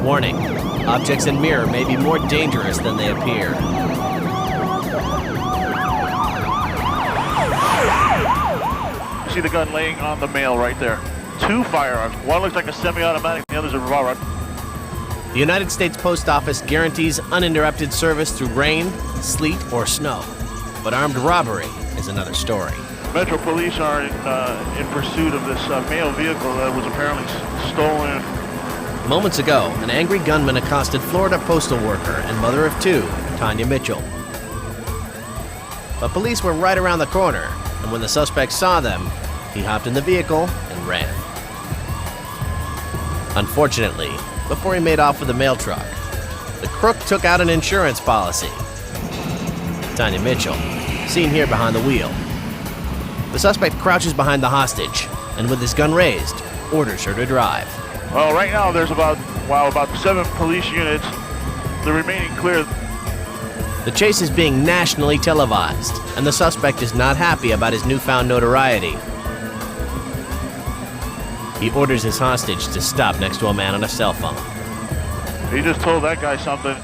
Warning, objects in mirror may be more dangerous than they appear. See the gun laying on the male right there. 2 firearms. One looks like a semi-automatic, the other's a revolver. The United States Post Office guarantees uninterrupted service through rain, sleet, or snow. But armed robbery is another story. Metro Police are in pursuit of this male vehicle that was apparently stolen. Moments ago, an angry gunman accosted Florida postal worker and mother of 2, Tanya Mitchell. But police were right around the corner, and when the suspect saw them, he hopped in the vehicle and ran. Unfortunately, before he made off with the mail truck, the crook took out an insurance policy. Tanya Mitchell, seen here behind the wheel. The suspect crouches behind the hostage, and with his gun raised, orders her to drive. Well, right now there's about 7 police units. The remaining clear. The chase is being nationally televised, and the suspect is not happy about his newfound notoriety. He orders his hostage to stop next to a man on a cell phone. He just told that guy something.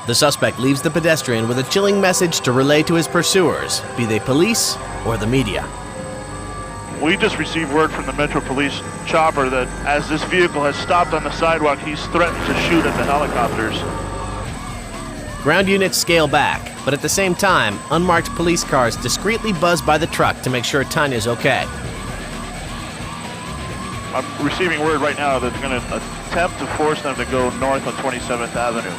The suspect leaves the pedestrian with a chilling message to relay to his pursuers, be they police or the media. We just received word from the Metro Police chopper that as this vehicle has stopped on the sidewalk, he's threatened to shoot at the helicopters. Ground units scale back, but at the same time, unmarked police cars discreetly buzz by the truck to make sure Tanya's okay. I'm receiving word right now that they're going to attempt to force them to go north on 27th Avenue.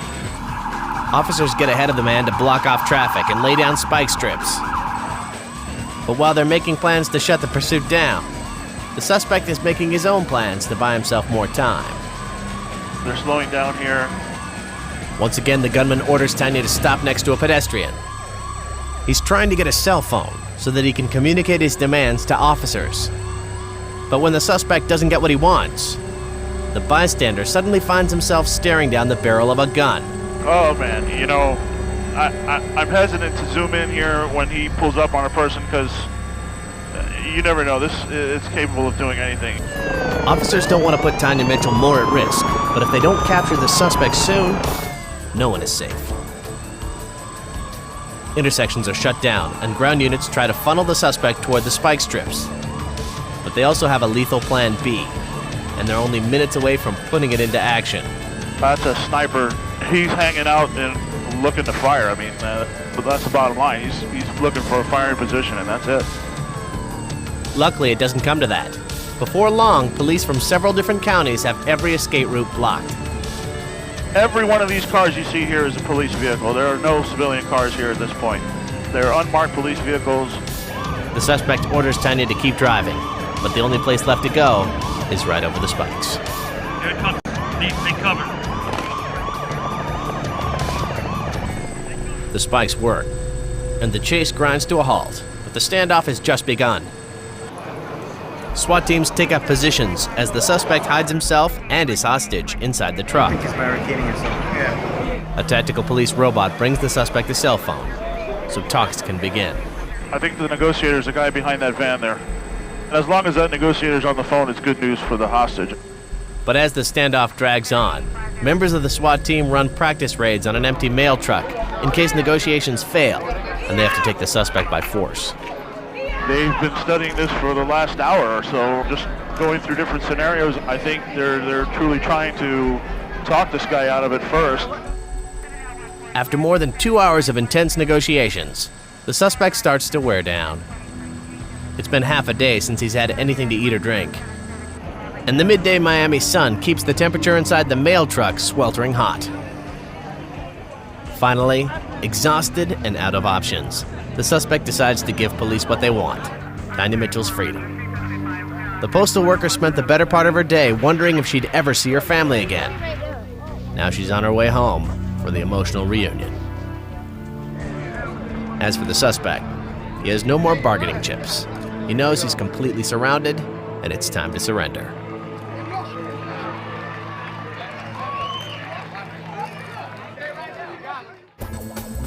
Officers get ahead of the man to block off traffic and lay down spike strips. But while they're making plans to shut the pursuit down, the suspect is making his own plans to buy himself more time. They're slowing down here. Once again, the gunman orders Tanya to stop next to a pedestrian. He's trying to get a cell phone so that he can communicate his demands to officers. But when the suspect doesn't get what he wants, the bystander suddenly finds himself staring down the barrel of a gun. Oh man, you know, I'm hesitant to zoom in here when he pulls up on a person because you never know. It's capable of doing anything. Officers don't want to put Tanya Mitchell more at risk, but if they don't capture the suspect soon, no one is safe. Intersections are shut down, and ground units try to funnel the suspect toward the spike strips. But they also have a lethal plan B, and they're only minutes away from putting it into action. That's a sniper. He's hanging out and looking to fire. I mean, but that's the bottom line. He's looking for a firing position, and that's it. Luckily, it doesn't come to that. Before long, police from several different counties have every escape route blocked. Every one of these cars you see here is a police vehicle. There are no civilian cars here at this point. They're unmarked police vehicles. The suspect orders Tanya to keep driving, but the only place left to go is right over the spikes. Here it comes. Stay covered. The spikes work, and the chase grinds to a halt, but the standoff has just begun. SWAT teams take up positions as the suspect hides himself and his hostage inside the truck. He's barricading himself. Yeah. A tactical police robot brings the suspect a cell phone, so talks can begin. I think the negotiator's the guy behind that van there. And as long as that negotiator's on the phone, it's good news for the hostage. But as the standoff drags on, members of the SWAT team run practice raids on an empty mail truck in case negotiations fail and they have to take the suspect by force. They've been studying this for the last hour or so, just going through different scenarios. I think they're truly trying to talk this guy out of it first. After more than 2 hours of intense negotiations, the suspect starts to wear down. It's been half a day since he's had anything to eat or drink. And the midday Miami sun keeps the temperature inside the mail truck sweltering hot. Finally, exhausted and out of options, the suspect decides to give police what they want, Tanya Mitchell's freedom. The postal worker spent the better part of her day wondering if she'd ever see her family again. Now she's on her way home for the emotional reunion. As for the suspect, he has no more bargaining chips. He knows he's completely surrounded, and it's time to surrender.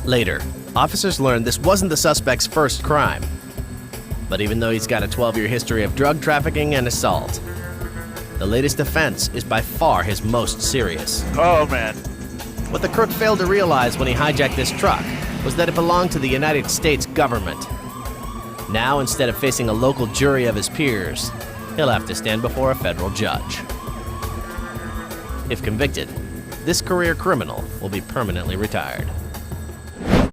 Later, officers learned this wasn't the suspect's first crime. But even though he's got a 12-year history of drug trafficking and assault, The latest offense is by far his most serious. Oh, man. What the crook failed to realize when he hijacked this truck was that it belonged to the United States government. Now, instead of facing a local jury of his peers, he'll have to stand before a federal judge. If convicted, this career criminal will be permanently retired.